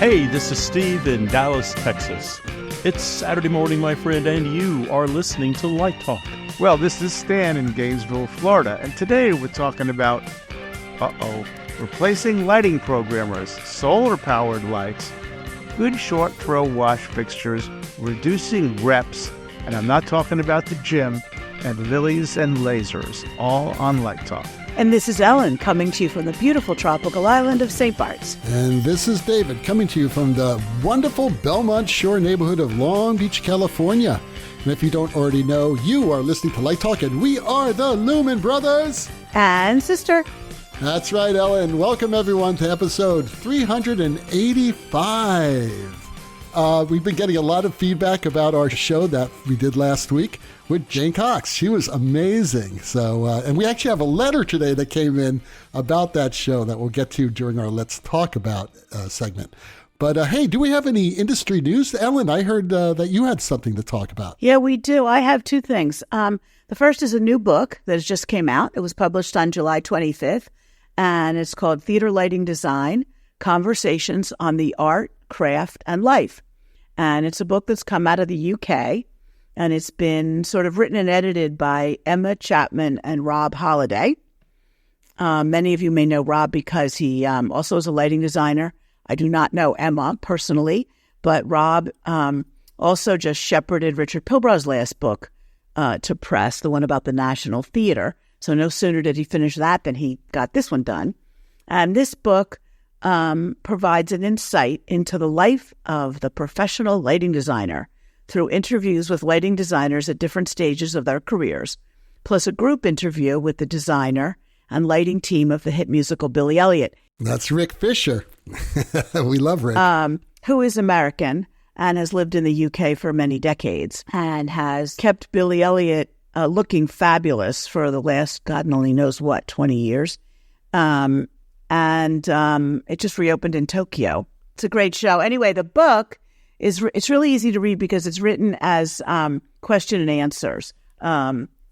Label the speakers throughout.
Speaker 1: Hey, this is Steve in Dallas, Texas. It's Saturday morning, my friend, and you are listening to Light Talk.
Speaker 2: Well, this is Stan in Gainesville, Florida, and today we're talking about, replacing lighting programmers, solar-powered lights, good short throw wash fixtures, reducing reps, and I'm not talking about the gym, and lilies and lasers, all on Light Talk.
Speaker 3: And this is Ellen coming to you from the beautiful tropical island of St. Bart's.
Speaker 4: And this is David coming to you from the wonderful Belmont Shore neighborhood of Long Beach, California. And if you don't already know, you are listening to Light Talk, and we are the Lumen Brothers
Speaker 3: And Sister.
Speaker 4: That's right, Ellen. Welcome, everyone, to episode 385. We've been getting a lot of feedback about our show that we did last week with Jane Cox. She was amazing. So, and we actually have a letter today that came in about that show that we'll get to during our Let's Talk About segment. But hey, do we have any industry news? Ellen, I heard that you had something to talk about.
Speaker 3: Yeah, we do. I have two things. The first is a new book that just came out. It was published on July 25th, and it's called Theater Lighting Design, Conversations on the Art, Craft, and Life. And it's a book that's come out of the UK, and it's been sort of written and edited by Emma Chapman and Rob Holliday. Many of you may know Rob because he also is a lighting designer. I do not know Emma personally, but Rob also just shepherded Richard Pilbrow's last book to press, the one about the National Theater. So no sooner did he finish that than he got this one done. And this book provides an insight into the life of the professional lighting designer through interviews with lighting designers at different stages of their careers, plus a group interview with the designer and lighting team of the hit musical Billy Elliot.
Speaker 4: That's Rick Fisher. We love Rick.
Speaker 3: Who is American and has lived in the UK for many decades and has kept Billy Elliot looking fabulous for the last, God only knows what, 20 years. And it just reopened in Tokyo. It's a great show. Anyway, the book it's really easy to read because it's written as question and answers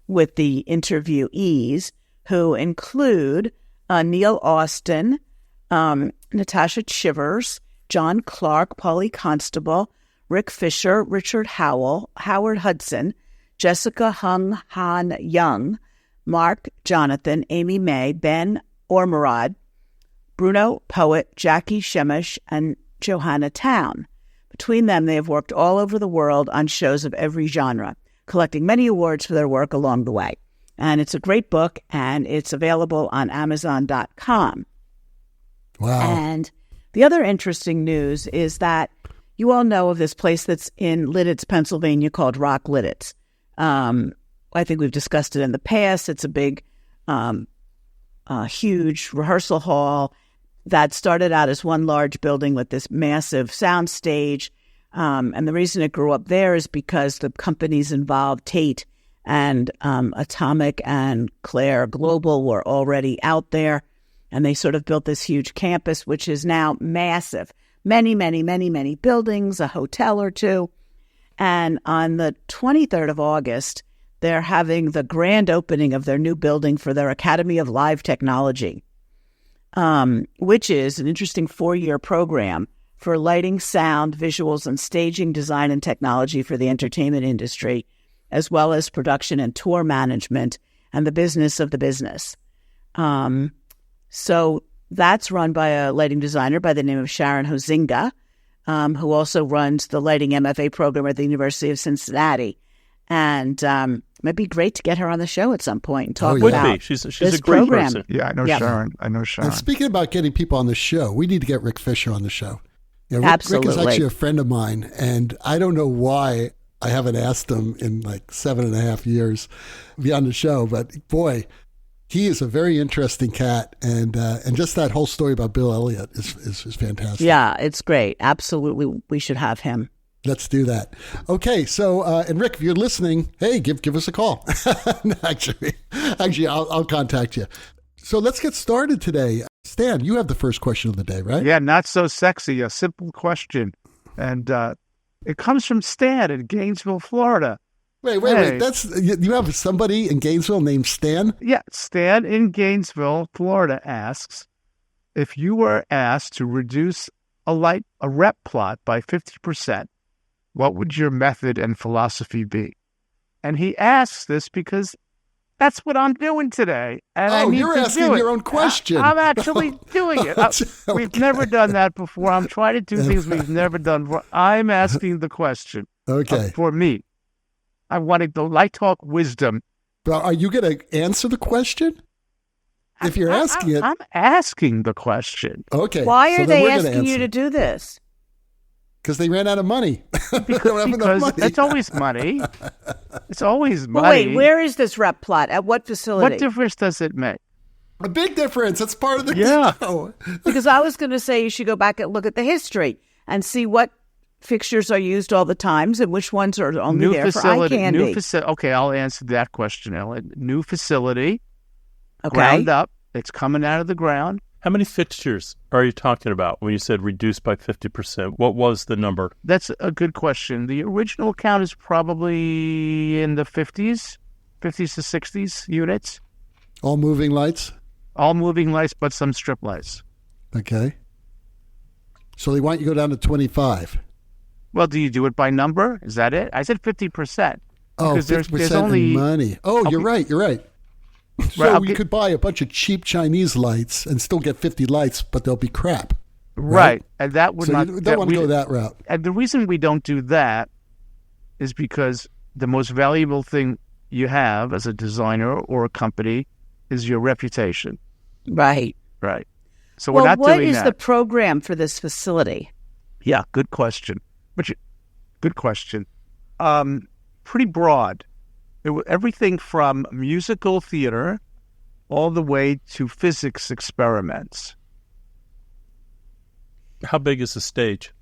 Speaker 3: with the interviewees, who include Neil Austin, Natasha Chivers, John Clark, Polly Constable, Rick Fisher, Richard Howell, Howard Hudson, Jessica Hung Han Young, Mark Jonathan, Amy May, Ben Ormerod, Bruno Poet, Jackie Shemish, and Johanna Town. Between them, they have worked all over the world on shows of every genre, collecting many awards for their work along the way. And it's a great book, and it's available on Amazon.com.
Speaker 4: Wow.
Speaker 3: And the other interesting news is that you all know of this place that's in Lidditz, Pennsylvania called Rock Lidditz. I think we've discussed it in the past. It's a big, huge rehearsal hall that started out as one large building with this massive sound stage. And the reason it grew up there is because the companies involved, Tate and Atomic and Claire Global, were already out there. And they sort of built this huge campus, which is now massive. Many, many, many, many buildings, a hotel or two. And on the 23rd of August, they're having the grand opening of their new building for their Academy of Live Technology, which is an interesting 4-year program for lighting, sound, visuals, and staging design and technology for the entertainment industry, as well as production and tour management and the business of the business. So that's run by a lighting designer by the name of Sharon Hozinga, who also runs the lighting MFA program at the University of Cincinnati. And it might be great to get her on the show at some point and talk about
Speaker 1: She's a
Speaker 3: this
Speaker 1: great
Speaker 3: program.
Speaker 1: person.
Speaker 2: Yeah, I know Sharon.
Speaker 4: And speaking about getting people on the show, we need to get Rick Fisher on the show. Yeah, Rick
Speaker 3: Absolutely.
Speaker 4: is actually a friend of mine, and I don't know why I haven't asked him in like 7.5 years to be on the show, but boy, he is a very interesting cat, and just that whole story about Bill Elliott is fantastic.
Speaker 3: Yeah, it's great. Absolutely, we should have him.
Speaker 4: Let's do that. Okay, so and Rick, if you're listening, hey, give us a call. Actually, I'll contact you. So let's get started today. Stan, you have the first question of the day, right?
Speaker 2: Yeah, not so sexy, a simple question. And it comes from Stan in Gainesville, Florida.
Speaker 4: Wait. That's you have somebody in Gainesville named Stan?
Speaker 2: Yeah, Stan in Gainesville, Florida asks, if you were asked to reduce a rep plot by 50%, what would your method and philosophy be? And he asks this because that's what I'm doing today. And I need
Speaker 4: you're
Speaker 2: to
Speaker 4: asking
Speaker 2: do it.
Speaker 4: your own question.
Speaker 2: I'm actually doing it.
Speaker 4: Okay.
Speaker 2: We've never done that before. I'm trying to do things we've never done before. I'm asking the question.
Speaker 4: Okay.
Speaker 2: For me, I wanted the light talk wisdom.
Speaker 4: But are you going to answer the question? If you're asking it.
Speaker 2: I'm asking the question.
Speaker 4: Okay.
Speaker 3: Why
Speaker 4: so
Speaker 3: are
Speaker 4: then
Speaker 3: they
Speaker 4: we're gonna
Speaker 3: asking you
Speaker 4: answer.
Speaker 3: to do this?
Speaker 4: Because they ran out of money. They don't have enough
Speaker 2: Because
Speaker 4: money.
Speaker 2: it's always money. It's always
Speaker 3: Well,
Speaker 2: money.
Speaker 3: wait, where is this rep plot? At what facility?
Speaker 2: What difference does it make?
Speaker 4: A big difference. That's part of the
Speaker 2: Yeah.
Speaker 4: show.
Speaker 3: Because I was going to say you should go back and look at the history and see what fixtures are used all the times and which ones are only there for eye candy.
Speaker 2: Okay, I'll answer that question, Ellen. New facility,
Speaker 3: Okay.
Speaker 2: ground up. It's coming out of the ground.
Speaker 1: How many fixtures are you talking about when you said reduced by 50%? What was the number?
Speaker 2: That's a good question. The original count is probably in the 50s to 60s units.
Speaker 4: All moving lights.
Speaker 2: All moving lights, but some strip lights.
Speaker 4: Okay. So they want you to go down to 25.
Speaker 2: Well, do you do it by number? Is that it? I said 50%.
Speaker 4: Oh,
Speaker 2: Because
Speaker 4: 50%
Speaker 2: there's only
Speaker 4: in money. Oh, you're right. You're right. So
Speaker 2: I'll
Speaker 4: you
Speaker 2: get-
Speaker 4: could buy a bunch of cheap Chinese lights and still get 50 lights, but they'll be crap.
Speaker 2: Right. And that would
Speaker 4: So
Speaker 2: not.
Speaker 4: you don't want to go that route.
Speaker 2: And the reason we don't do that is because the most valuable thing you have as a designer or a company is your reputation.
Speaker 3: Right.
Speaker 2: Right. So
Speaker 3: Well,
Speaker 2: we're not
Speaker 3: what
Speaker 2: doing
Speaker 3: is
Speaker 2: that.
Speaker 3: the program for this facility?
Speaker 2: Yeah, good question. Good question. Pretty broad. Everything from musical theater all the way to physics experiments.
Speaker 1: How big is the stage?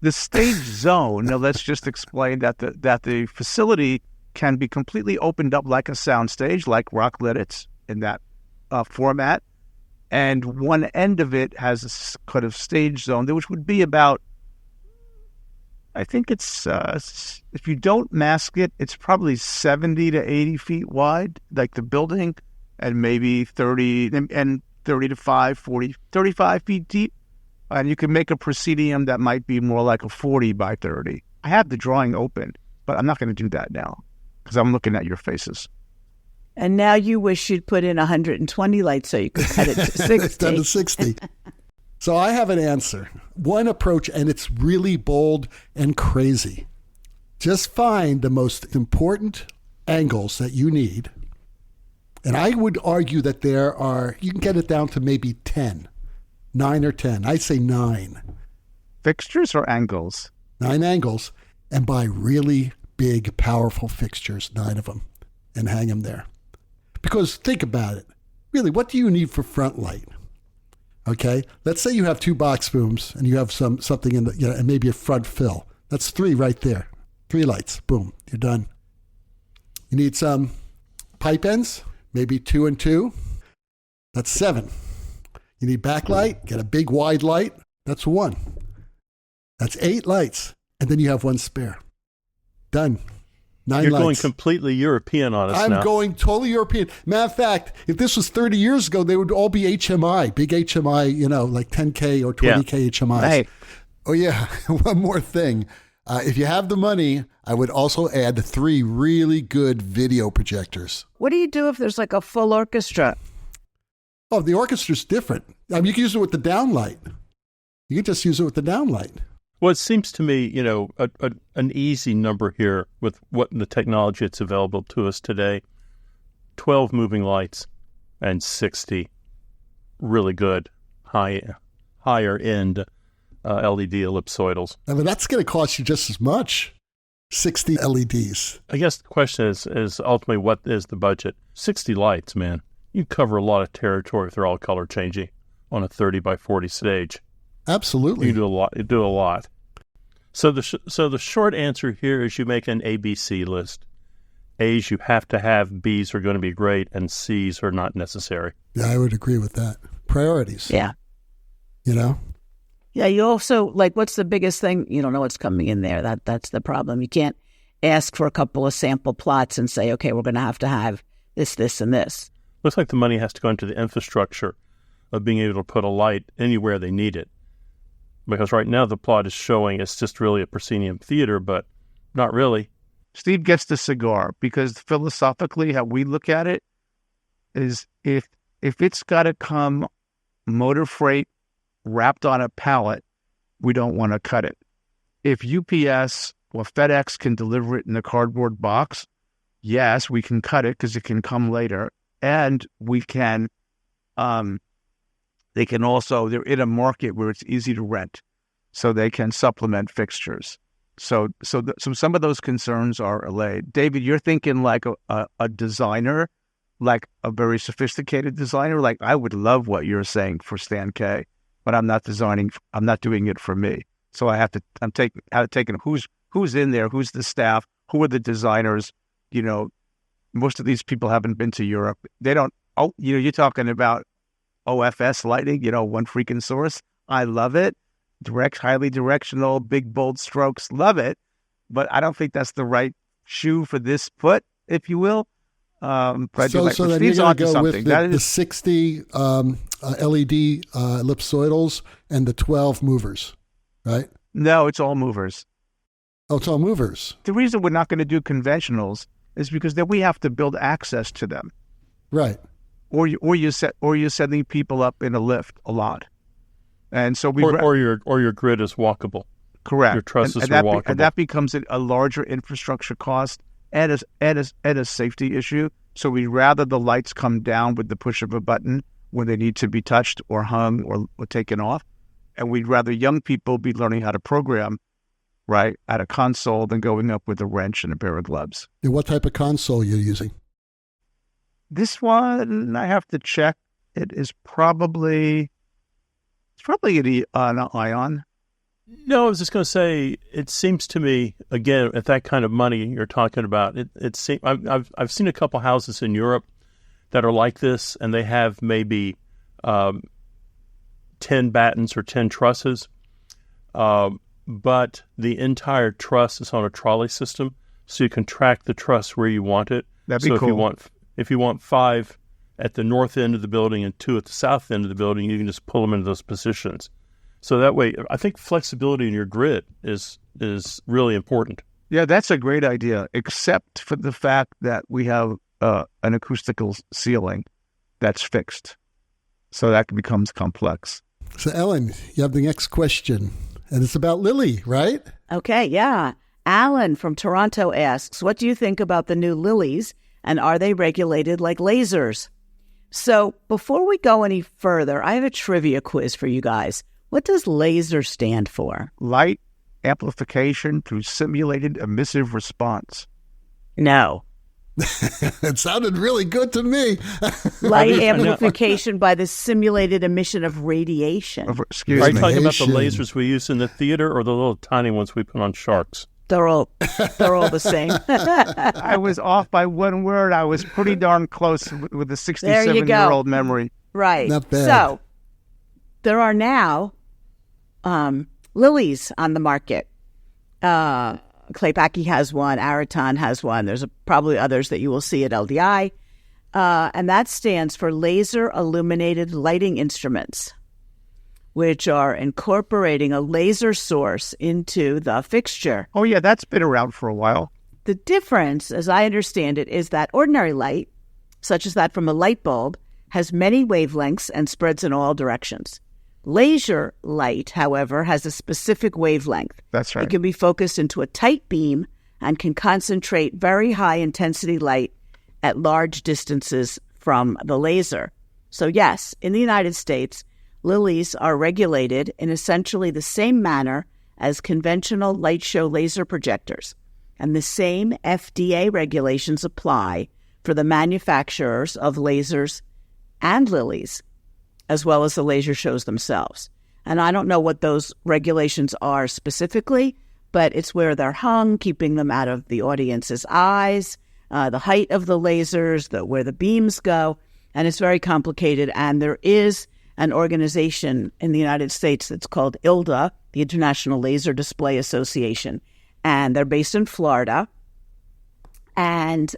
Speaker 2: The stage zone. Now, let's just explain that the facility can be completely opened up like a soundstage, like Rocklit. It's in that format, and one end of it has a kind of stage zone, which would be about. I think it's if you don't mask it, it's probably 70 to 80 feet wide, like the building, and maybe 30 to 35 feet deep. And you can make a proscenium that might be more like a 40 by 30. I have the drawing open, but I'm not going to do that now because I'm looking at your faces.
Speaker 3: And now you wish you'd put in 120 lights so you could cut it to 60.
Speaker 4: It's down to 60. So I have an answer. One approach, and it's really bold and crazy. Just find the most important angles that you need. And I would argue that you can get it down to maybe 10, 9 or 10. I'd say 9.
Speaker 2: Fixtures or angles?
Speaker 4: 9 angles, and buy really big, powerful fixtures, 9 of them, and hang them there. Because think about it. Really, what do you need for front light? Okay, let's say you have 2 box booms and you have something in the, and maybe a front fill. That's 3 right there. 3 lights. Boom, you're done. You need some pipe ends, maybe 2 and 2. That's 7. You need backlight, get a big wide light. That's 1. That's 8 lights. And then you have 1 spare. Done. 9
Speaker 1: You're
Speaker 4: lights.
Speaker 1: going completely European on us now.
Speaker 4: I'm going totally European. Matter of fact, if this was 30 years ago, they would all be HMI, big HMI, like 10K or 20K HMIs.
Speaker 2: Hey.
Speaker 4: Oh, yeah. One more thing. If you have the money, I would also add 3 really good video projectors.
Speaker 3: What do you do if there's like a full orchestra?
Speaker 4: Oh, the orchestra's different. I mean, you can use it with the downlight. You can just use it with the downlight.
Speaker 1: Well, it seems to me, an easy number here with what the technology that's available to us today, 12 moving lights and 60 really good higher end LED ellipsoidals.
Speaker 4: I mean, that's going to cost you just as much. 60 LEDs.
Speaker 1: I guess the question is ultimately what is the budget? 60 lights, man. You cover a lot of territory if they're all color changing on a 30 by 40 stage.
Speaker 4: Absolutely.
Speaker 1: You do a lot. You do a lot. So the short answer here is you make an ABC list. A's you have to have, B's are going to be great, and C's are not necessary.
Speaker 4: Yeah, I would agree with that. Priorities.
Speaker 3: Yeah. Yeah, you also, what's the biggest thing? You don't know what's coming in there. That's the problem. You can't ask for a couple of sample plots and say, okay, we're going to have this, this, and this.
Speaker 1: Looks like the money has to go into the infrastructure of being able to put a light anywhere they need it. because right now the plot is showing it's just really a proscenium theater, but not really.
Speaker 2: Steve gets the cigar because philosophically, how we look at it is if it's got to come motor freight wrapped on a pallet, we don't want to cut it. If UPS or FedEx can deliver it in a cardboard box, yes, we can cut it because it can come later. And we can, they can also, they're in a market where it's easy to rent, so they can supplement fixtures. So some of those concerns are allayed. David, you're thinking like a designer, like a very sophisticated designer. Like I would love what you're saying for Stan K, but I'm not doing it for me. So I'm taking who's in there, who's the staff, who are the designers. You know, most of these people haven't been to Europe. They don't. Oh, you're talking about OFS lighting. One freaking source. I love it. Highly directional, big bold strokes. Love it, but I don't think that's the right shoe for this foot, if you will. But
Speaker 4: so then you're going to go with the 60 LED ellipsoidals and the 12 movers, right?
Speaker 2: No, it's all movers.
Speaker 4: Oh, it's all movers.
Speaker 2: The reason we're not going to do conventionals is because then we have to build access to them,
Speaker 4: right?
Speaker 2: Or you're sending people up in a lift a lot, and so
Speaker 1: or your grid is walkable.
Speaker 2: Correct.
Speaker 1: Your trusses are walkable,
Speaker 2: and that becomes a larger infrastructure cost and a safety issue. So we'd rather the lights come down with the push of a button when they need to be touched or hung or taken off, and we'd rather young people be learning how to program, right, at a console than going up with a wrench and a pair of gloves.
Speaker 4: And what type of console you're using?
Speaker 2: This one, I have to check. It's probably an Ion.
Speaker 1: No, I was just going to say, it seems to me, again, at that kind of money you're talking about, I've seen a couple houses in Europe that are like this, and they have maybe 10 battens or 10 trusses, but the entire truss is on a trolley system, so you can track the truss where you want it.
Speaker 2: That'd be cool.
Speaker 1: If you want 5 at the north end of the building and 2 at the south end of the building, you can just pull them into those positions. So that way, I think flexibility in your grid is really important.
Speaker 2: Yeah, that's a great idea, except for the fact that we have an acoustical ceiling that's fixed. So that becomes complex.
Speaker 4: So, Ellen, you have the next question, and it's about Lili, right?
Speaker 3: Okay, yeah. Alan from Toronto asks, what do you think about the new Lilis, and are they regulated like lasers? So before we go any further, I have a trivia quiz for you guys. What does laser stand for?
Speaker 2: Light amplification through simulated emissive response.
Speaker 3: No.
Speaker 4: It sounded really good to me.
Speaker 3: Light amplification by the simulated emission of radiation.
Speaker 2: Excuse me.
Speaker 1: Are you talking about the lasers we use in the theater or the little tiny ones we put on sharks?
Speaker 3: They're all the same.
Speaker 2: I was off by one word. I was pretty darn close with the 67-year-old memory.
Speaker 3: Right.
Speaker 4: Not bad.
Speaker 3: So there are now Lilis on the market. Claypaky has one. Araton has one. There's probably others that you will see at LDI. And that stands for Laser Illuminated Lighting Instruments, which are incorporating a laser source into the fixture.
Speaker 2: Oh, yeah, that's been around for a while.
Speaker 3: The difference, as I understand it, is that ordinary light, such as that from a light bulb, has many wavelengths and spreads in all directions. Laser light, however, has a specific wavelength.
Speaker 2: That's right.
Speaker 3: It can be focused into a tight beam and can concentrate very high-intensity light at large distances from the laser. So yes, in the United States, Lilis are regulated in essentially the same manner as conventional light show laser projectors, and the same FDA regulations apply for the manufacturers of lasers and Lilis, as well as the laser shows themselves. And I don't know what those regulations are specifically, but it's where they're hung, keeping them out of the audience's eyes, the height of the lasers, where the beams go, and it's very complicated. And there is an organization in the United States that's called ILDA, the International Laser Display Association, and they're based in Florida. And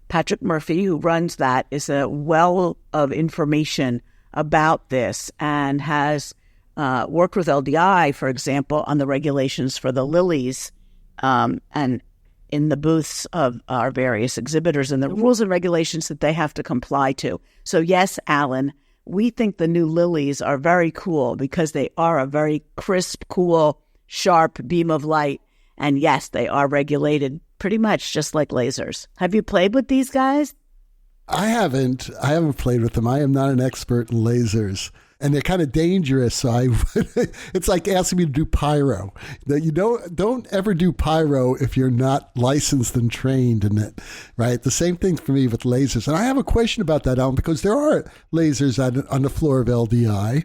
Speaker 3: Patrick Murphy, who runs that, is a well of information about this and has worked with LDI, for example, on the regulations for the lilies and in the booths of our various exhibitors and the rules and regulations that they have to comply to. So yes, Alan, we think the new lilies are very cool because they are a very crisp, cool, sharp beam of light. And yes, they are regulated pretty much just like lasers. Have you played with these guys?
Speaker 4: I haven't played with them. I am not an expert in lasers. And they're kind of dangerous. So it's like asking me to do pyro. You don't ever do pyro if you're not licensed and trained in it, right? The same thing for me with lasers. And I have a question about that, Alan, because there are lasers on the floor of LDI,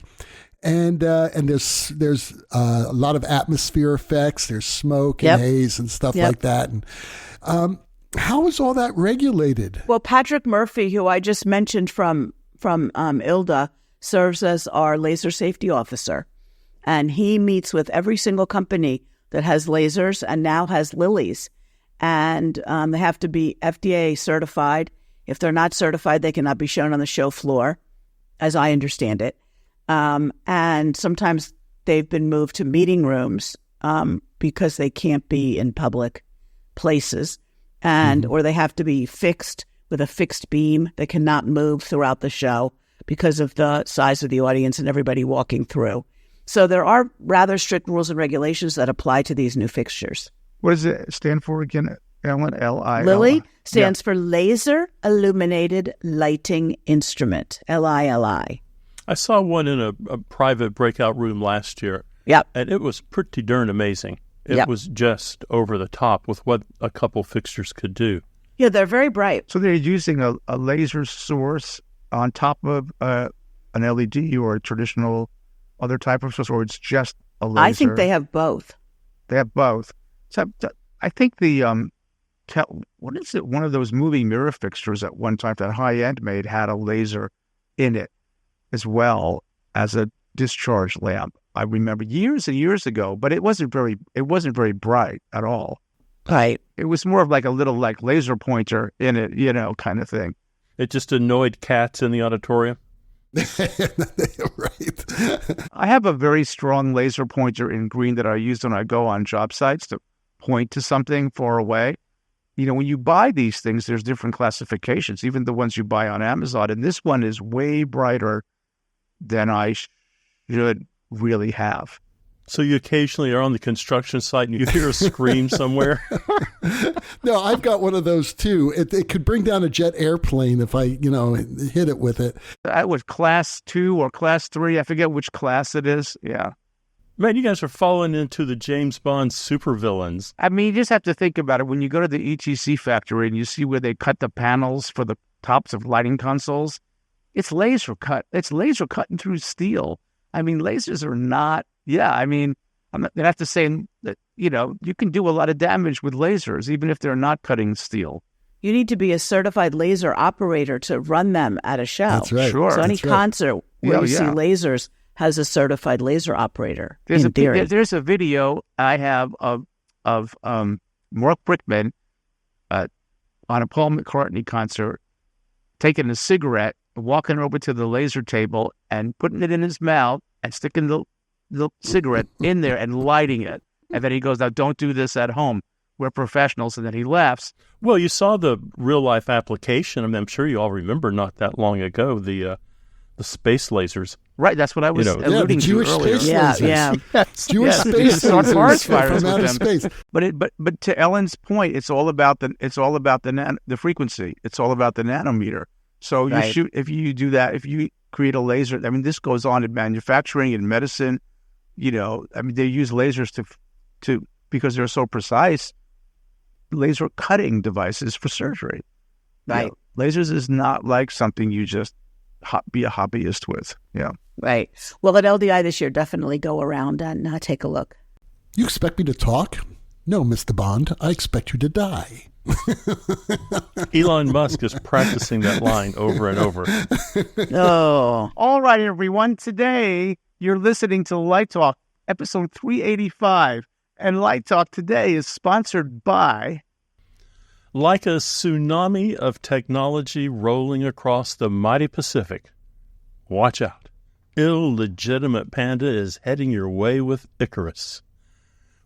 Speaker 4: and there's a lot of atmosphere effects. There's smoke and haze and stuff like that. And how is all that regulated?
Speaker 3: Well, Patrick Murphy, who I just mentioned from ILDA, serves as our laser safety officer. And he meets with every single company that has lasers and now has lilies. And they have to be FDA certified. If they're not certified, they cannot be shown on the show floor, as I understand it. And sometimes they've been moved to meeting rooms because they can't be in public places. And or they have to be fixed with a fixed beam. They cannot move throughout the show because of the size of the audience and everybody walking through. So there are rather strict rules and regulations that apply to these new fixtures.
Speaker 2: What does it stand for again, Ellen? L-I-L-I.
Speaker 3: Lili stands for Laser Illuminated Lighting Instrument, LILI.
Speaker 1: I saw one in a private breakout room last year.
Speaker 3: Yep.
Speaker 1: And it was pretty darn amazing. It was just over the top with what a couple fixtures could do.
Speaker 3: Yeah, they're very bright.
Speaker 2: So they're using a laser source on top of an LED or a traditional other type of source, or it's just a laser?
Speaker 3: I think they have both.
Speaker 2: They have both. So I think what is it? One of those moving mirror fixtures at one time that high end made had a laser in it as well as a discharge lamp. I remember years and years ago, but it wasn't very bright at all.
Speaker 3: Right.
Speaker 2: It was more of like a little like laser pointer in it, kind of thing.
Speaker 1: It just annoyed cats in the auditorium.
Speaker 4: Right.
Speaker 2: I have a very strong laser pointer in green that I use when I go on job sites to point to something far away. When you buy these things, there's different classifications, even the ones you buy on Amazon. And this one is way brighter than I should really have.
Speaker 1: So you occasionally are on the construction site and you hear a scream somewhere?
Speaker 4: No, I've got one of those too. It could bring down a jet airplane if I, hit it with it.
Speaker 2: That was class 2 or class 3. I forget which class it is. Yeah.
Speaker 1: Man, you guys are falling into the James Bond supervillains.
Speaker 2: I mean, you just have to think about it. When you go to the ETC factory and you see where they cut the panels for the tops of lighting consoles, it's laser cut. It's laser cutting through steel. I mean, lasers are not... Yeah, I mean, I'm not going to have to say that, you can do a lot of damage with lasers, even if they're not cutting steel.
Speaker 3: You need to be a certified laser operator to run them at a show.
Speaker 4: That's right.
Speaker 2: Sure.
Speaker 3: So any concert where you see lasers has a certified laser operator, in theory.
Speaker 2: There's a video I have of Mark Brickman on a Paul McCartney concert taking a cigarette, walking over to the laser table and putting it in his mouth and sticking the cigarette in there and lighting it. And then he goes, now don't do this at home. We're professionals. And then he laughs.
Speaker 1: Well, you saw the real-life application. I mean, I'm sure you all remember not that long ago, the space lasers.
Speaker 2: Right, that's what I was alluding to earlier.
Speaker 4: Jewish space lasers from outer space.
Speaker 2: But to Ellen's point, it's all about the frequency. It's all about the nanometer. So if you do that, if you create a laser, I mean, this goes on in manufacturing and medicine. I mean, they use lasers to because they're so precise. Laser cutting devices for surgery.
Speaker 3: Right.
Speaker 2: Lasers is not like something you just be a hobbyist with. Yeah.
Speaker 3: Right. Well, at LDI this year, definitely go around and take a look.
Speaker 4: You expect me to talk? No, Mr. Bond. I expect you to die.
Speaker 1: Elon Musk is practicing that line over and over.
Speaker 3: Oh.
Speaker 2: All right, everyone. Today, you're listening to Light Talk, episode 385. And Light Talk today is sponsored by...
Speaker 1: Like a tsunami of technology rolling across the mighty Pacific, watch out. Illegitimate Panda is heading your way with Icarus.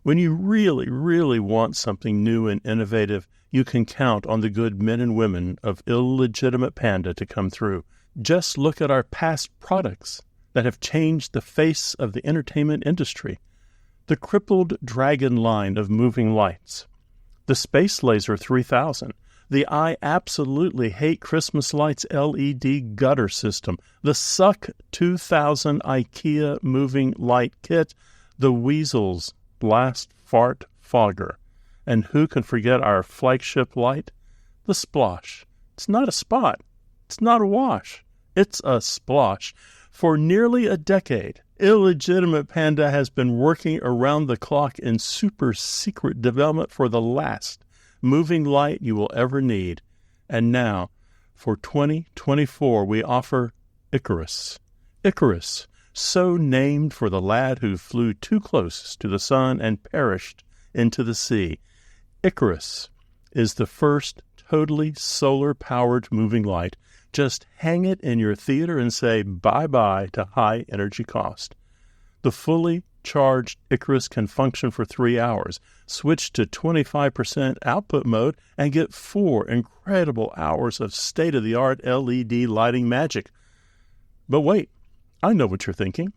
Speaker 1: When you really, really want something new and innovative, you can count on the good men and women of Illegitimate Panda to come through. Just look at our past products that have changed the face of the entertainment industry. The Crippled Dragon line of moving lights, the Space Laser 3000, the I Absolutely Hate Christmas Lights LED gutter system, the Suck 2000 IKEA moving light kit, the Weasel's Blast Fart Fogger. And who can forget our flagship light? The Splosh. It's not a spot. It's not a wash. It's a splosh. For nearly a decade, Illegitimate Panda has been working around the clock in super secret development for the last moving light you will ever need. And now, for 2024, we offer Icarus. Icarus, so named for the lad who flew too close to the sun and perished into the sea. Icarus is the first totally solar-powered moving light. Just hang it in your theater and say bye-bye to high energy cost. The fully charged Icarus can function for 3 hours, switch to 25% output mode, and get 4 incredible hours of state-of-the-art LED lighting magic. But wait, I know what you're thinking.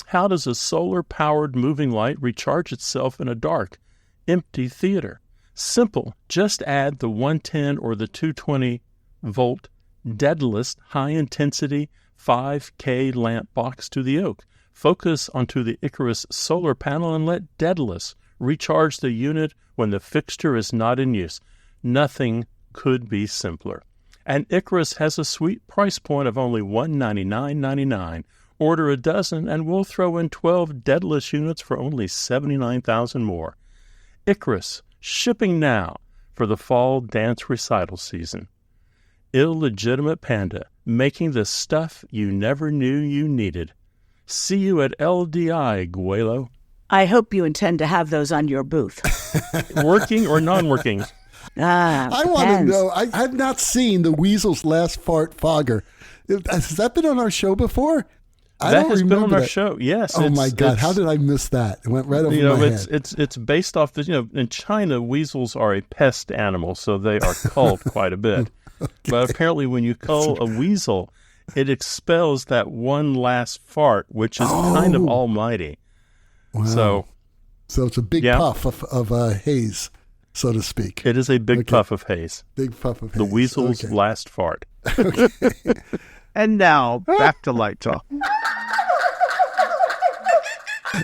Speaker 1: How does a solar-powered moving light recharge itself in a dark, empty theater? Simple. Just add the 110 or the 220-volt deadless high-intensity 5K lamp box to the yoke. Focus onto the Icarus solar panel and let deadless recharge the unit when the fixture is not in use. Nothing could be simpler. And Icarus has a sweet price point of only $199.99. Order a dozen and we'll throw in 12 deadless units for only $79,000 more. Icarus, shipping now for the fall dance recital season. Illegitimate Panda, making the stuff you never knew you needed. See you at LDI, Guelo.
Speaker 3: I hope you intend to have those on your booth.
Speaker 1: Working or non-working?
Speaker 4: I want to know. I've not seen the Weasel's Last Fart Fogger. Has that been on our show before?
Speaker 1: That has been on our show. Yes.
Speaker 4: Oh my God! How did I miss that? It went right over my head.
Speaker 1: It's based off the. In China, weasels are a pest animal, so they are culled quite a bit. Okay. But apparently, when you cull a weasel, it expels that one last fart, which is kind of almighty.
Speaker 4: Wow. So it's a big puff of haze, so to speak.
Speaker 1: It is a big puff of haze.
Speaker 4: Big puff of haze.
Speaker 1: The weasel's last fart.
Speaker 2: Okay. And now, back to Light Talk.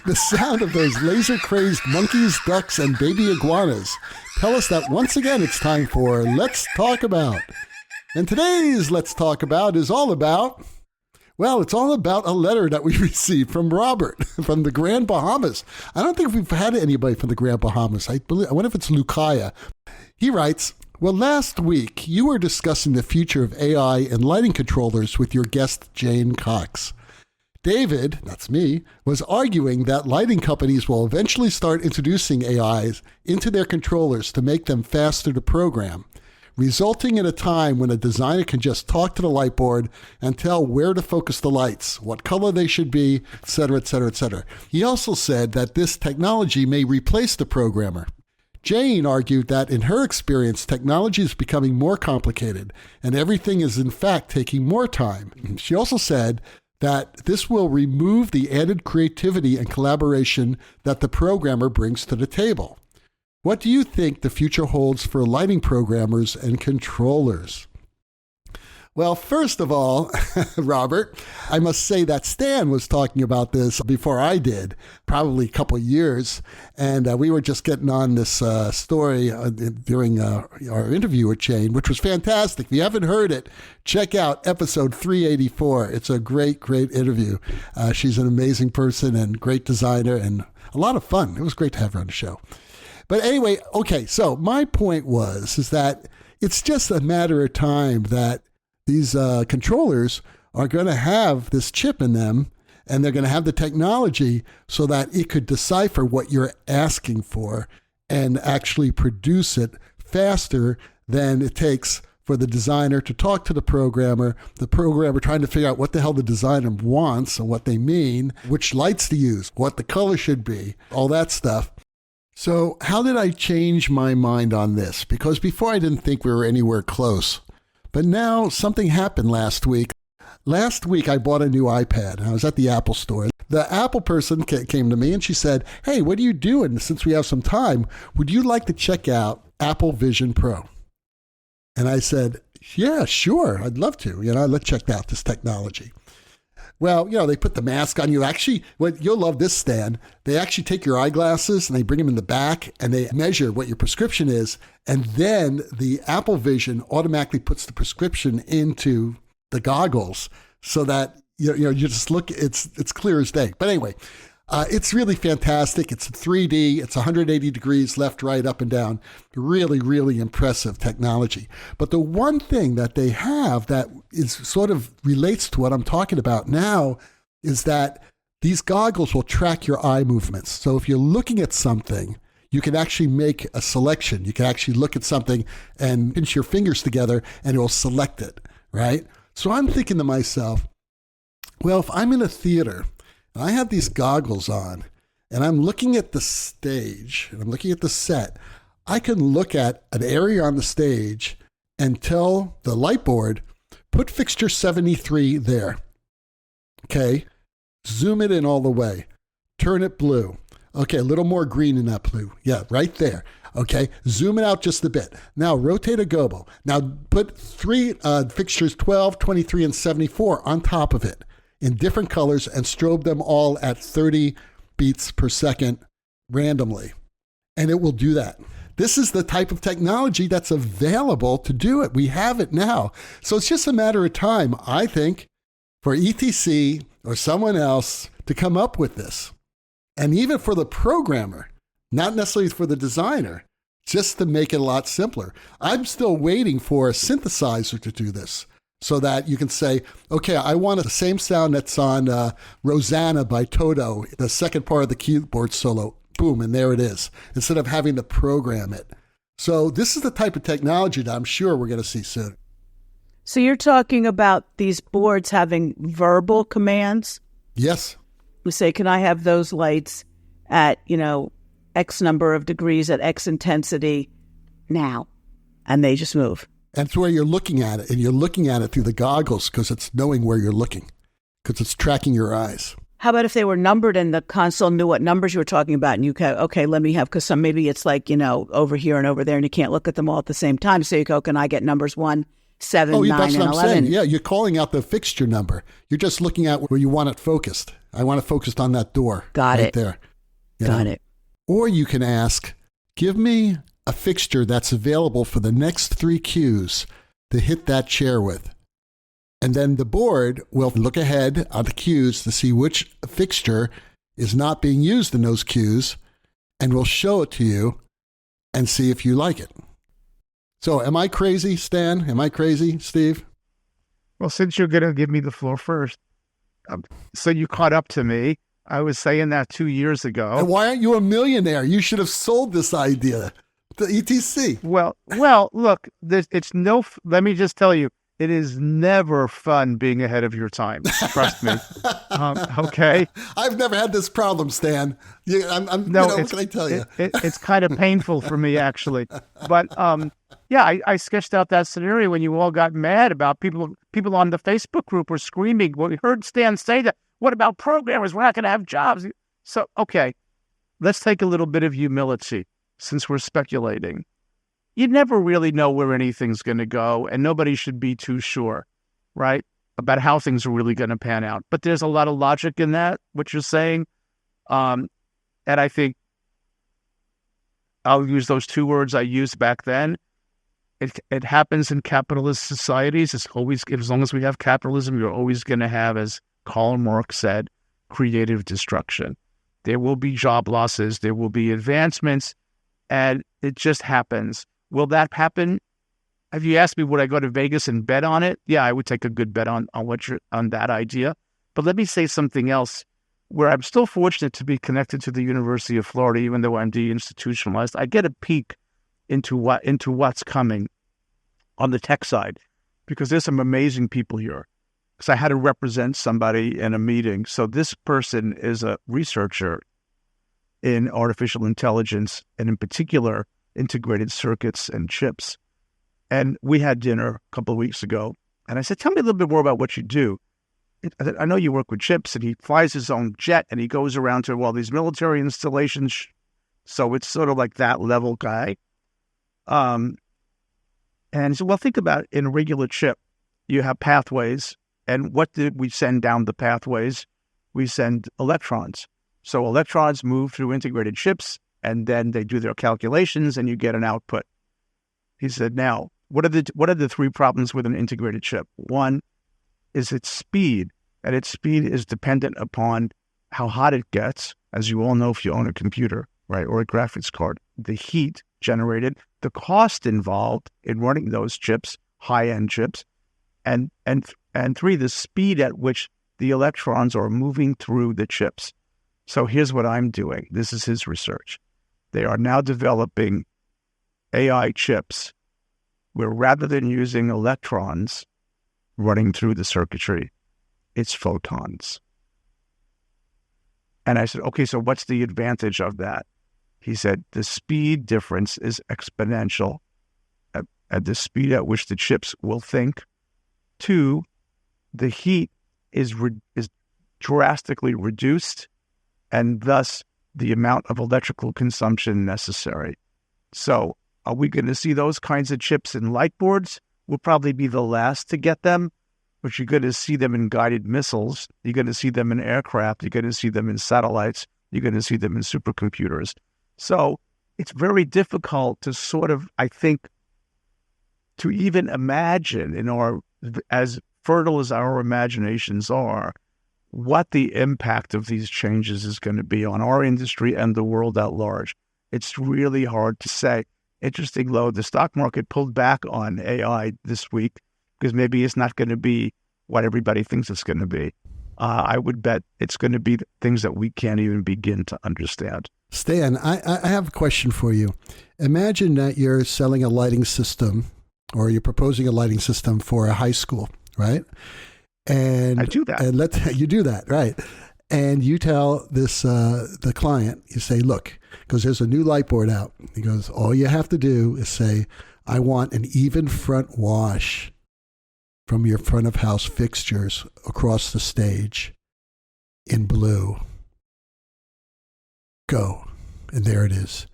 Speaker 4: The sound of those laser-crazed monkeys, ducks, and baby iguanas tell us that once again it's time for Let's Talk About. And today's Let's Talk About is all about, well, it's all about a letter that we received from Robert from the Grand Bahamas. I don't think we've had anybody from the Grand Bahamas. I wonder if it's Lucaya. He writes, well, last week you were discussing the future of AI and lighting controllers with your guest Jane Cox. David, that's me, was arguing that lighting companies will eventually start introducing AIs into their controllers to make them faster to program, resulting in a time when a designer can just talk to the light board and tell where to focus the lights, what color they should be, etc., etc., etc. He also said that this technology may replace the programmer. Jane argued that in her experience, technology is becoming more complicated and everything is in fact taking more time. She also said that this will remove the added creativity and collaboration that the programmer brings to the table. What do you think the future holds for lighting programmers and controllers? Well, first of all, Robert, I must say that Stan was talking about this before I did, probably a couple of years, and we were just getting on this story during our interview with Jane, which was fantastic. If you haven't heard it, check out episode 384. It's a great, great interview. She's an amazing person and great designer and a lot of fun. It was great to have her on the show. But anyway, okay, so my point is that it's just a matter of time that these controllers are going to have this chip in them, and they're going to have the technology so that it could decipher what you're asking for and actually produce it faster than it takes for the designer to talk to the programmer trying to figure out what the hell the designer wants and what they mean, which lights to use, what the color should be, all that stuff. So how did I change my mind on this? Because before I didn't think we were anywhere close. But now something happened last week. Last week I bought a new iPad. I was at the Apple store. The Apple person came to me and she said, "Hey, what are you doing? Since we have some time, would you like to check out Apple Vision Pro?" And I said, "Yeah, sure. I'd love to. Let's check out this technology." Well, they put the mask on you. Actually, you'll love this, Stan. They actually take your eyeglasses and they bring them in the back and they measure what your prescription is. And then the Apple Vision automatically puts the prescription into the goggles so that, you just look, it's clear as day. But anyway, it's really fantastic. It's 3D. It's 180 degrees left, right, up and down. Really, really impressive technology. But the one thing that they have that is sort of relates to what I'm talking about now is that these goggles will track your eye movements. So if you're looking at something, you can actually make a selection. You can actually look at something and pinch your fingers together and it will select it, right? So I'm thinking to myself, well, if I'm in a theater and I have these goggles on and I'm looking at the stage and I'm looking at the set, I can look at an area on the stage and tell the light board, put fixture 73 there. Okay. Zoom it in all the way. Turn it blue. Okay. A little more green in that blue. Yeah. Right there. Okay. Zoom it out just a bit. Now rotate a gobo. Now put three fixtures 12, 23, and 74 on top of it in different colors and strobe them all at 30 beats per second randomly. And it will do that. This is the type of technology that's available to do it. We have it now. So it's just a matter of time, I think, for ETC or someone else to come up with this. And even for the programmer, not necessarily for the designer, just to make it a lot simpler. I'm still waiting for a synthesizer to do this so that you can say, okay, I want the same sound that's on Rosanna by Toto, the second part of the keyboard solo. Boom, and there it is, instead of having to program it. So this is the type of technology that I'm sure we're going to see soon.
Speaker 3: So you're talking about these boards having verbal commands?
Speaker 4: Yes.
Speaker 3: We say, can I have those lights at, X number of degrees at X intensity now? And they just move.
Speaker 4: And it's where you're looking at it, and you're looking at it through the goggles because it's knowing where you're looking, because it's tracking your eyes.
Speaker 3: How about if they were numbered and the console knew what numbers you were talking about and you go, okay, let me have, because maybe it's like, over here and over there and you can't look at them all at the same time. So you go, can I get numbers 1, 7, 9,
Speaker 4: that's
Speaker 3: and
Speaker 4: what I'm
Speaker 3: 11?
Speaker 4: saying. Yeah, you're calling out the fixture number. You're just looking at where you want it focused. I want it focused on that door.
Speaker 3: Got
Speaker 4: right
Speaker 3: it.
Speaker 4: There.
Speaker 3: Got it.
Speaker 4: Or you can ask, give me a fixture that's available for the next 3 cues to hit that chair with. And then the board will look ahead on the cues to see which fixture is not being used in those cues, and will show it to you and see if you like it. So am I crazy, Stan? Am I crazy, Steve?
Speaker 2: Well, since you're going to give me the floor first, so you caught up to me. I was saying that 2 years ago.
Speaker 4: And why aren't you a millionaire? You should have sold this idea to ETC.
Speaker 2: Well, look, let me just tell you, it is never fun being ahead of your time. Trust me. Okay.
Speaker 4: I've never had this problem, Stan. What can I tell you?
Speaker 2: It's kind of painful for me, actually. But I sketched out that scenario when you all got mad about people on the Facebook group were screaming. Well, we heard Stan say that. What about programmers? We're not going to have jobs. So, okay, let's take a little bit of humility since we're speculating. You never really know where anything's going to go, and nobody should be too sure, right, about how things are really going to pan out. But there's a lot of logic in that, what you're saying. And I think I'll use those 2 words I used back then. It happens in capitalist societies. It's always, as long as we have capitalism, you're always going to have, as Karl Marx said, creative destruction. There will be job losses. There will be advancements, and it just happens. Will that happen? Have you asked me, would I go to Vegas and bet on it? Yeah, I would take a good bet on that idea. But let me say something else, where I'm still fortunate to be connected to the University of Florida, even though I'm deinstitutionalized. I get a peek into what's coming. on the tech side, because there's some amazing people here. Because I had to represent somebody in a meeting. So this person is a researcher in artificial intelligence, and in particular, integrated circuits and chips. And we had dinner a couple of weeks ago, and I said, tell me a little bit more about what you do. I said, I know you work with chips, and he flies his own jet, and he goes around to all these military installations. So it's sort of like that level guy. And he said, well, think about it. In a regular chip, you have pathways. And what did we send down the pathways? We send electrons. So electrons move through integrated chips, and then they do their calculations, and you get an output. He said, now, what are the three problems with an integrated chip? One is its speed, and its speed is dependent upon how hot it gets. As you all know, if you own a computer, right, or a graphics card, the heat generated, the cost involved in running those chips, high-end chips, and three, the speed at which the electrons are moving through the chips. So here's what I'm doing. This is his research. They are now developing AI chips where rather than using electrons running through the circuitry, it's photons. And I said, okay, so what's the advantage of that? He said, the speed difference is exponential at the speed at which the chips will think. Two, the heat is drastically reduced, and thus the amount of electrical consumption necessary. So are we going to see those kinds of chips in light boards? We'll probably be the last to get them, but you're going to see them in guided missiles. You're going to see them in aircraft. You're going to see them in satellites. You're going to see them in supercomputers. So it's very difficult to sort of, I think, to even imagine in our, as fertile as our imaginations are, what the impact of these changes is going to be on our industry and the world at large. It's really hard to say. Interesting, though, the stock market pulled back on AI this week because maybe it's not going to be what everybody thinks it's going to be. I would bet it's going to be things that we can't even begin to understand.
Speaker 4: Stan, I have a question for you. Imagine that you're selling a lighting system, or you're proposing a lighting system for a high school, right? And
Speaker 2: I do that.
Speaker 4: And you do that, right? And you tell this the client, you say, look, because there's a new light board out. He goes, all you have to do is say, I want an even front wash from your front of house fixtures across the stage in blue. Go. And there it is.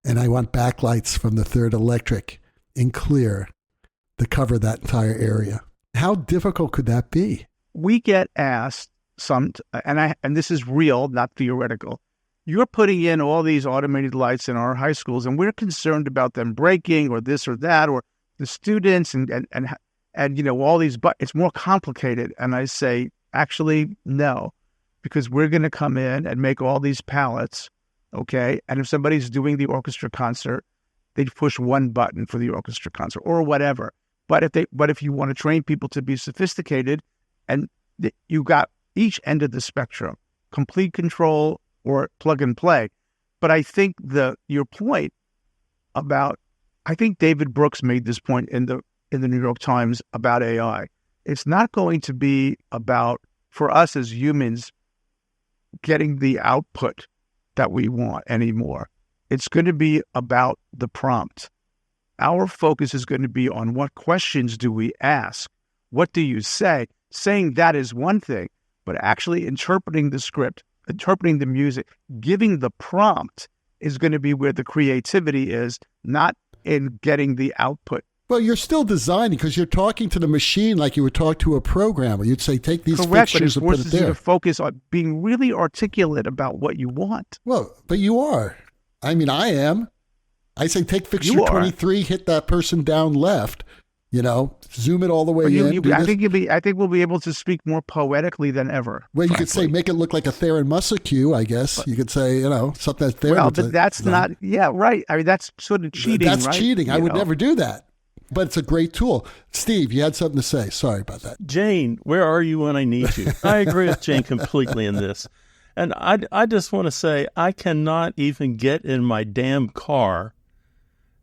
Speaker 4: And I want backlights from the third electric in clear to cover that entire area. How difficult could that be?
Speaker 2: We get asked and this is real, not theoretical. You're putting in all these automated lights in our high schools, and we're concerned about them breaking or this or that, or the students and you know, all these, but it's more complicated. And I say, actually, no, because we're going to come in and make all these pallets, okay? And if somebody's doing the orchestra concert, they'd push one button for the orchestra concert or whatever. But if you want to train people to be sophisticated, and you got each end of the spectrum, complete control or plug and play. But I think your point about, I think David Brooks made this point in the New York Times about AI. It's not going to be about, for us as humans, getting the output that we want anymore. It's going to be about the prompt. Our focus is going to be on what questions do we ask? What do you say? Saying that is one thing, but actually interpreting the script, interpreting the music, giving the prompt is going to be where the creativity is, not in getting the output.
Speaker 4: Well, you're still designing because you're talking to the machine like you would talk to a programmer. You'd say, take these fixtures and put it there.
Speaker 2: Correct, but it forces you to focus on being really articulate about what you want.
Speaker 4: Well, but you are. I mean, I am. I say, take fixture 23, hit that person down left, zoom it all the way in.
Speaker 2: I think we'll be able to speak more poetically than ever.
Speaker 4: Well, you could say, make it look like a Theron Musa cue, I guess. You could say, something that's there.
Speaker 2: Well, but that's not, right. I mean, that's sort of cheating,
Speaker 4: That's
Speaker 2: right?
Speaker 4: cheating. I would never do that. But it's a great tool. Steve, you had something to say. Sorry about that.
Speaker 1: Jane, where are you when I need you? I agree with Jane completely in this. And I just want to say, I cannot even get in my damn car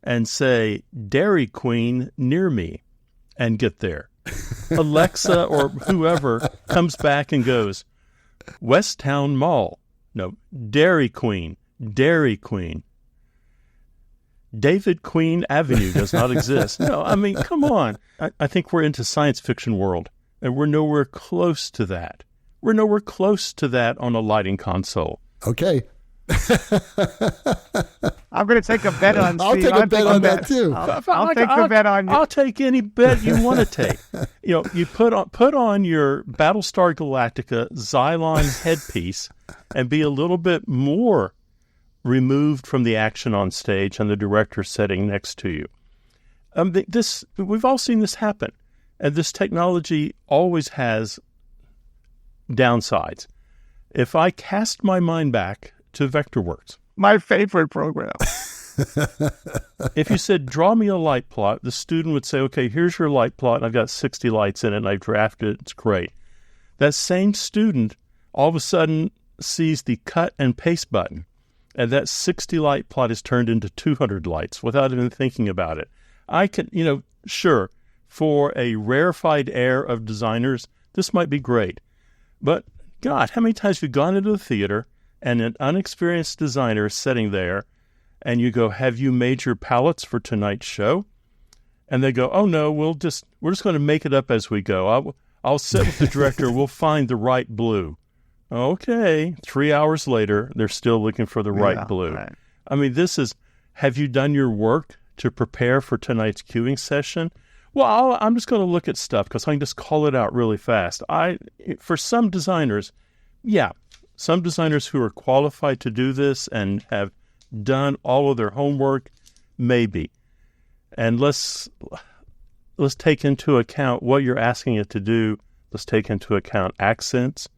Speaker 1: and say, Dairy Queen near me, and get there. Alexa or whoever comes back and goes, West Town Mall. No, Dairy Queen. Dairy Queen. David Queen Avenue does not exist. No, I mean, come on. I think we're into science fiction world, and we're nowhere close to that. We're nowhere close to that on a lighting console.
Speaker 4: Okay.
Speaker 2: I'm going to take a bet on Steve.
Speaker 4: I'll take a bet on that too.
Speaker 2: I'll take the bet on you.
Speaker 1: I'll take any bet you want to take. You put on your Battlestar Galactica Xylon headpiece and be a little bit more removed from the action on stage and the director sitting next to you. We've all seen this happen, and this technology always has downsides. If I cast my mind back to Vectorworks,
Speaker 2: my favorite program.
Speaker 1: If you said, draw me a light plot, the student would say, okay, here's your light plot, and I've got 60 lights in it, and I've drafted it, it's great. That same student all of a sudden sees the cut and paste button, and that 60 light plot is turned into 200 lights without even thinking about it. I can, sure, for a rarefied air of designers, this might be great. But, God, how many times have you gone into the theater and an unexperienced designer is sitting there, and you go, have you made your palettes for tonight's show? And they go, oh, no, we're just going to make it up as we go. I'll sit with the director. We'll find the right blue. Okay. 3 hours later, they're still looking for the right blue. Right. I mean, this is, have you done your work to prepare for tonight's queuing session? Well, I'm just going to look at stuff because I can just call it out really fast. For some designers, some designers who are qualified to do this and have done all of their homework, maybe. And let's take into account what you're asking it to do. Let's take into account accents,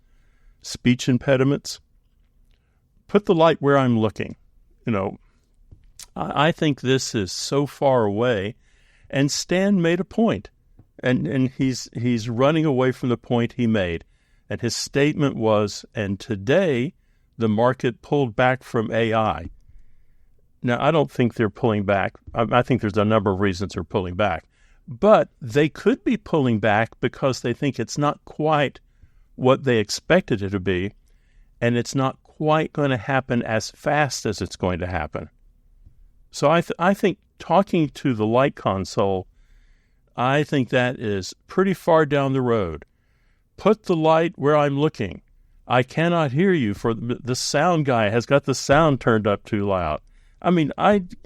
Speaker 1: speech impediments. Put the light where I'm looking. I think this is so far away. And Stan made a point, and he's running away from the point he made. And his statement was, and today the market pulled back from AI. Now, I don't think they're pulling back. I think there's a number of reasons they're pulling back. But they could be pulling back because they think it's not quite what they expected it to be, and it's not quite going to happen as fast as it's going to happen. So I think talking to the light console, I think that is pretty far down the road. Put the light where I'm looking. I cannot hear you, for the sound guy has got the sound turned up too loud. I mean,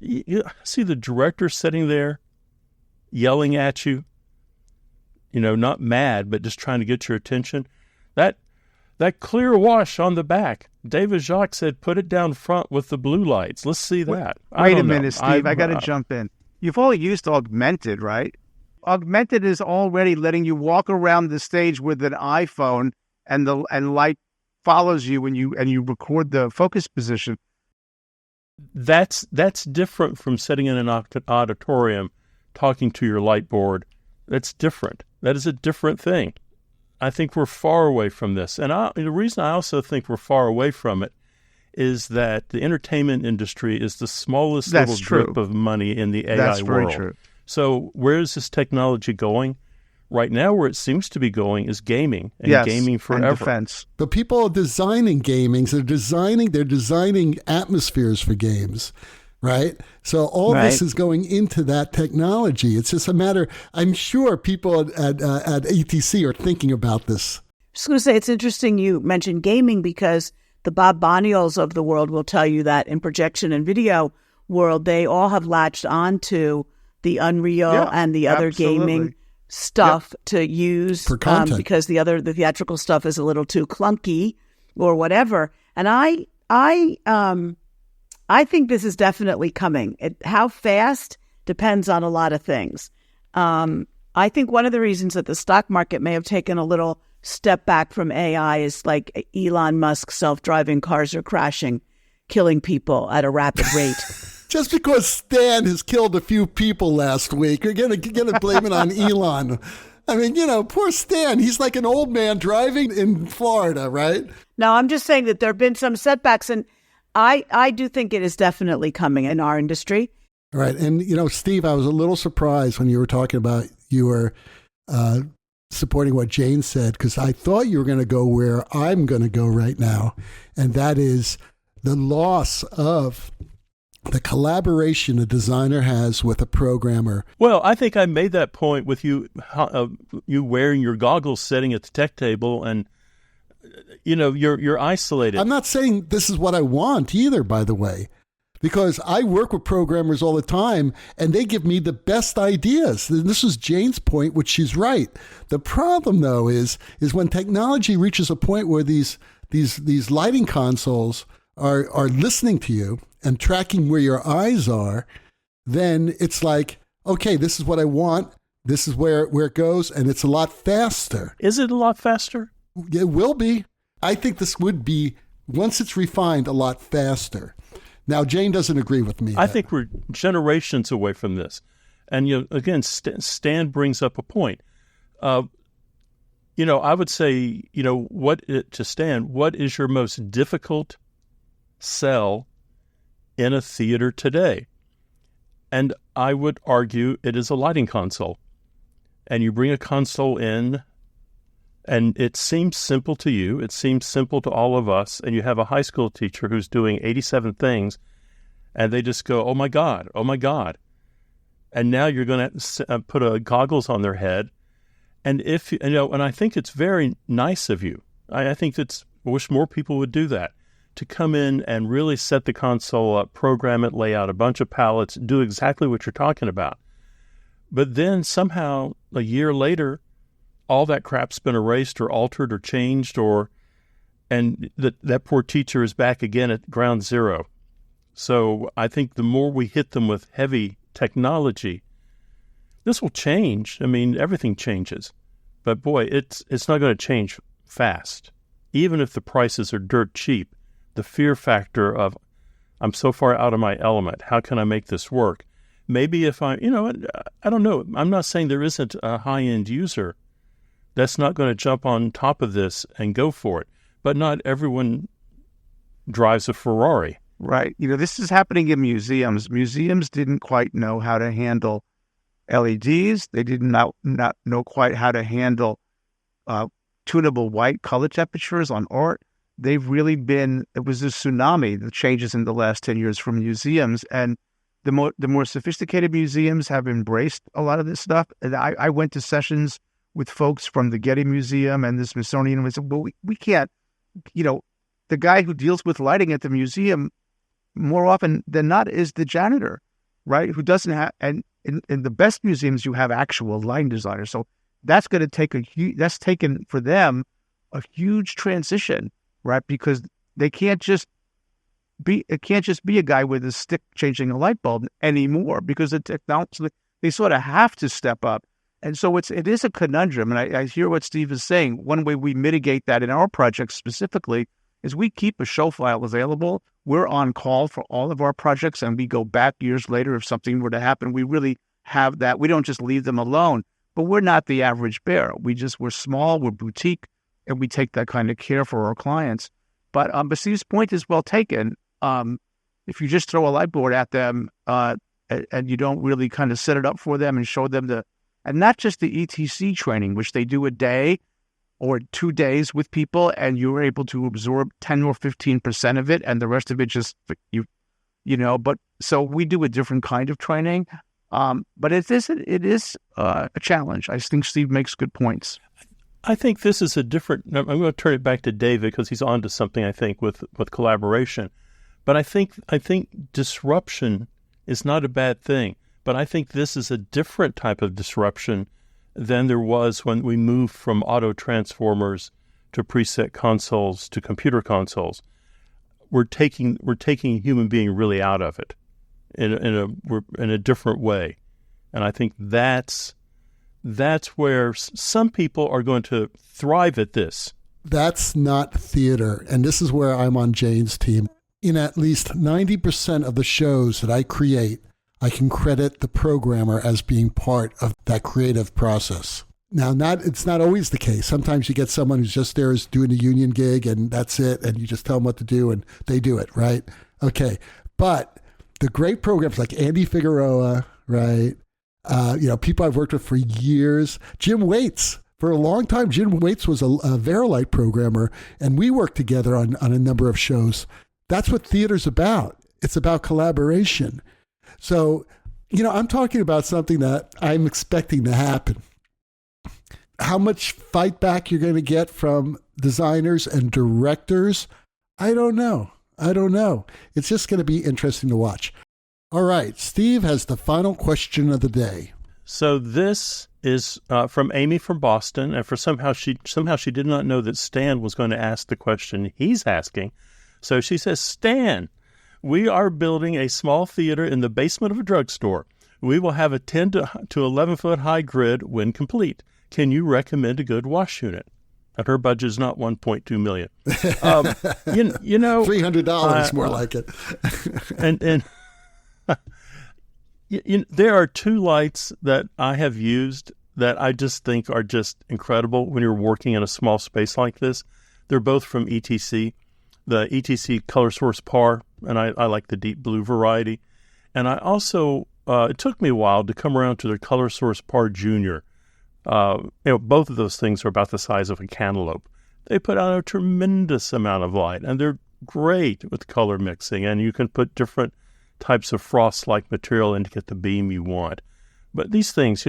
Speaker 1: you see the director sitting there yelling at you, not mad, but just trying to get your attention. That clear wash on the back, David Jacques said, put it down front with the blue lights. Let's see that.
Speaker 2: Wait a minute, Steve. I got to jump in. You've only used Augmented, right? Augmented is already letting you walk around the stage with an iPhone, and light follows you when you record the focus position.
Speaker 1: That's different from sitting in an auditorium talking to your light board. That's different. That is a different thing. I think we're far away from this. And the reason I also think we're far away from it is that the entertainment industry is the smallest little drip of money in the AI world. That's very true. So where is this technology going? Right now, where it seems to be going is gaming, and gaming forever.
Speaker 2: And defense.
Speaker 4: But people are designing gaming. So they're designing atmospheres for games, right? So all this is going into that technology. It's just a matter. I'm sure people at ETC are thinking about this.
Speaker 3: Just going to say, it's interesting you mentioned gaming, because the Bob Boniols of the world will tell you that in projection and video world, they all have latched onto the Unreal and the other gaming stuff to use
Speaker 4: for content,
Speaker 3: because the theatrical stuff is a little too clunky or whatever. And I think this is definitely coming. How fast depends on a lot of things. I think one of the reasons that the stock market may have taken a little step back from AI is like Elon Musk's self-driving cars are crashing, killing people at a rapid rate.
Speaker 4: Just because Stan has killed a few people last week, you're gonna blame it on Elon. I mean, poor Stan. He's like an old man driving in Florida, right?
Speaker 3: No, I'm just saying that there have been some setbacks, and I do think it is definitely coming in our industry.
Speaker 4: All right. And, Steve, I was a little surprised when you were talking about you were supporting what Jane said, because I thought you were going to go where I'm going to go right now, and that is the loss of the collaboration a designer has with a programmer.
Speaker 1: Well, I think I made that point with you, you wearing your goggles, sitting at the tech table, and you're isolated.
Speaker 4: I'm not saying this is what I want either, by the way, because I work with programmers all the time, and they give me the best ideas. And this is Jane's point, which she's right. The problem, though, is when technology reaches a point where these lighting consoles are listening to you and tracking where your eyes are, then it's like, okay, this is what I want. This is where it goes, and it's a lot faster.
Speaker 1: Is it a lot faster?
Speaker 4: It will be. I think this would be, once it's refined, a lot faster. Now, Jane doesn't agree with me.
Speaker 1: I think we're generations away from this. And, again, Stan brings up a point. I would say, to Stan, what is your most difficult sell in a theater today? And I would argue it is a lighting console. And you bring a console in, and it seems simple to you. It seems simple to all of us. And you have a high school teacher who's doing 87 things, and they just go, oh, my God, oh, my God. And now you're going to put goggles on their head. And and I think it's very nice of you. I think I wish more people would do that, to come in and really set the console up, program it, lay out a bunch of palettes, do exactly what you're talking about. But then somehow a year later, all that crap's been erased or altered or changed, and that poor teacher is back again at ground zero. So I think the more we hit them with heavy technology, this will change. I mean, everything changes. But boy, it's not going to change fast. Even if the prices are dirt cheap, the fear factor of, I'm so far out of my element, how can I make this work? Maybe if I don't know. I'm not saying there isn't a high-end user that's not going to jump on top of this and go for it. But not everyone drives a Ferrari.
Speaker 2: Right. This is happening in museums. Museums didn't quite know how to handle LEDs. They did not know quite how to handle tunable white color temperatures on art. They've really it was a tsunami, the changes in the last 10 years from museums. And the more sophisticated museums have embraced a lot of this stuff. And I went to sessions with folks from the Getty Museum and the Smithsonian, and we said, well, we can't, the guy who deals with lighting at the museum more often than not is the janitor, right? Who doesn't have, and in the best museums, you have actual lighting designers. So that's going to take that's taken for them a huge transition, right? Because it can't just be a guy with a stick changing a light bulb anymore, because the technology, they sort of have to step up. And so it is a conundrum. And I hear what Steve is saying. One way we mitigate that in our projects specifically is we keep a show file available. We're on call for all of our projects, and we go back years later if something were to happen. We really have that. We don't just leave them alone. But we're not the average bear. We're small, we're boutique, and we take that kind of care for our clients. But Steve's point is well taken. If you just throw a light board at them and you don't really kind of set it up for them and show them and not just the ETC training, which they do a day or 2 days with people, and you're able to absorb 10 or 15% of it, and the rest of it just, but so we do a different kind of training. But it is a challenge. I think Steve makes good points.
Speaker 1: I think this is I'm going to turn it back to David, because he's on to something, I think, with collaboration. But I think disruption is not a bad thing. But I think this is a different type of disruption than there was when we moved from auto transformers to preset consoles to computer consoles. We're taking human being really out of it in a different way. And I think that's where some people are going to thrive at this.
Speaker 4: That's not theater. And this is where I'm on Jane's team. In at least 90% of the shows that I create, I can credit the programmer as being part of that creative process. Now, it's not always the case. Sometimes you get someone who's just there is doing a union gig, and that's it, and you just tell them what to do, and they do it, right? Okay. But the great programs like Andy Figueroa, right? People I've worked with for years. Jim Waits. For a long time, Jim Waits was a Verilight programmer, and we worked together on a number of shows. That's what theater's about. It's about collaboration. So, I'm talking about something that I'm expecting to happen. How much fight back you're going to get from designers and directors, I don't know. It's just going to be interesting to watch. All right, Steve has the final question of the day.
Speaker 1: So this is from Amy from Boston, and somehow she did not know that Stan was going to ask the question he's asking. So she says, Stan, we are building a small theater in the basement of a drugstore. We will have a 10 to 11 foot high grid when complete. Can you recommend a good wash unit? And her budget is not $1.2 million.
Speaker 4: $300 more like it.
Speaker 1: and there are two lights that I have used that I just think are just incredible when you're working in a small space like this. They're both from ETC, the ETC Color Source Par, and I like the deep blue variety. And I also, it took me a while to come around to their Color Source Par Junior. Both of those things are about the size of a cantaloupe. They put out a tremendous amount of light, and they're great with color mixing, and you can put different types of frost-like material in to get the beam you want. But these things,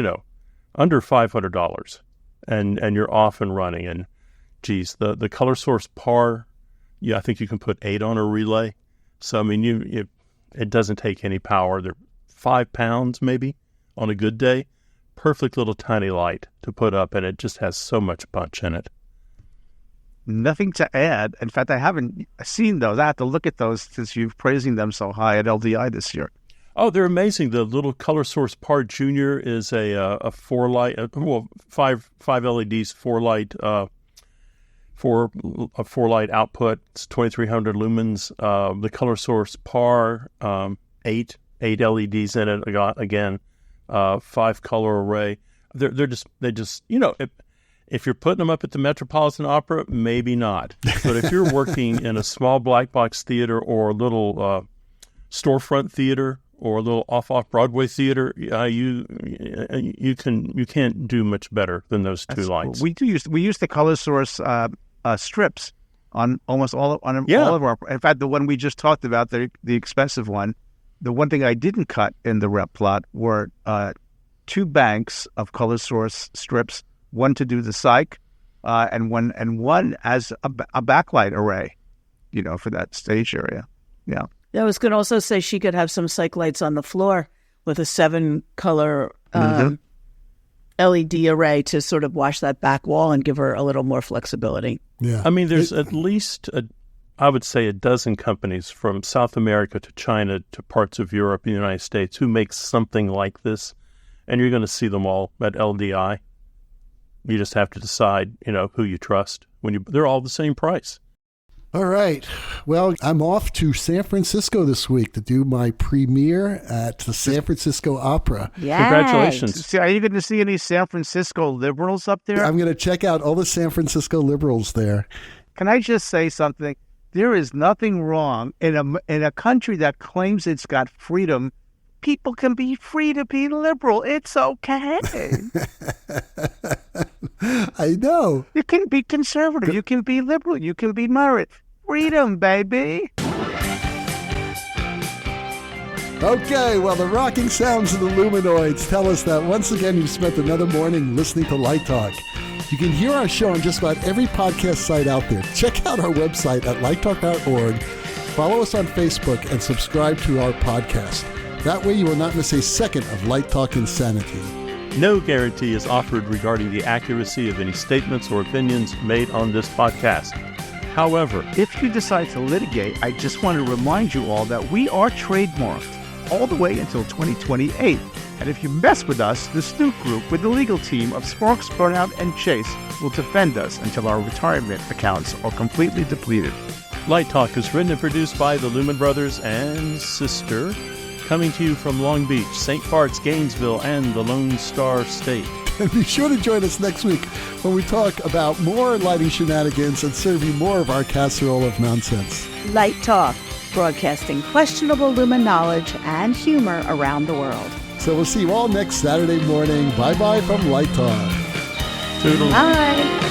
Speaker 1: under $500, and you're off and running. And geez, the Color Source Par, I think you can put 8 on a relay. So I mean, it doesn't take any power. They're 5 pounds maybe on a good day. Perfect little tiny light to put up, and it just has so much punch in it.
Speaker 2: Nothing to add. In fact, I haven't seen those. I have to look at those since you're praising them so high at LDI this year.
Speaker 1: Oh, they're amazing. The little Color Source Par Junior is a 4-light, 5 LEDs, 4-light, a 4-light output. It's 2,300 lumens. The Color Source Par, 8 LEDs in it again. 5-color array. They just if you're putting them up at the Metropolitan Opera, maybe not. But if you're working in a small black box theater or a little storefront theater or a little off Broadway theater, you can't do much better than those two lights.
Speaker 2: Cool. We use the Color Source strips on almost all of our. In fact, the one we just talked about, the expensive one. The one thing I didn't cut in the rep plot were 2 banks of Color Source strips, one to do the psych, and one as a backlight array, for that stage area. Yeah.
Speaker 3: I was going to also say she could have some psych lights on the floor with a 7-color LED array to sort of wash that back wall and give her a little more flexibility.
Speaker 4: Yeah.
Speaker 1: I mean, there's at least I would say a dozen companies from South America to China to parts of Europe and the United States who make something like this, and you're going to see them all at LDI. You just have to decide, who you trust. They're all the same price.
Speaker 4: All right. Well, I'm off to San Francisco this week to do my premiere at the San Francisco Opera.
Speaker 3: Yay.
Speaker 1: Congratulations.
Speaker 2: Are you going to see any San Francisco liberals up there?
Speaker 4: I'm going to check out all the San Francisco liberals there.
Speaker 2: Can I just say something? There is nothing wrong in a country that claims it's got freedom. People can be free to be liberal. It's okay.
Speaker 4: I know.
Speaker 2: You can be conservative. You can be liberal. You can be moderate. Freedom, baby.
Speaker 4: Okay, well, the rocking sounds of the Luminoids tell us that once again you've spent another morning listening to Light Talk. You can hear our show on just about every podcast site out there. Check out our website at lighttalk.org, follow us on Facebook, and subscribe to our podcast. That way you will not miss a second of Light Talk insanity.
Speaker 1: No guarantee is offered regarding the accuracy of any statements or opinions made on this podcast. However,
Speaker 2: if you decide to litigate, I just want to remind you all that we are trademarked all the way until 2028. And if you mess with us, the Snoop Group with the legal team of Sparks, Burnout, and Chase will defend us until our retirement accounts are completely depleted.
Speaker 1: Light Talk is written and produced by the Lumen Brothers and Sister, coming to you from Long Beach, St. Bart's, Gainesville, and the Lone Star State.
Speaker 4: And be sure to join us next week when we talk about more lighting shenanigans and serve you more of our casserole of nonsense.
Speaker 3: Light Talk, broadcasting questionable Lumen knowledge and humor around the world.
Speaker 4: So we'll see you all next Saturday morning. Bye-bye from Light Talk.
Speaker 1: Toodles.
Speaker 3: Bye.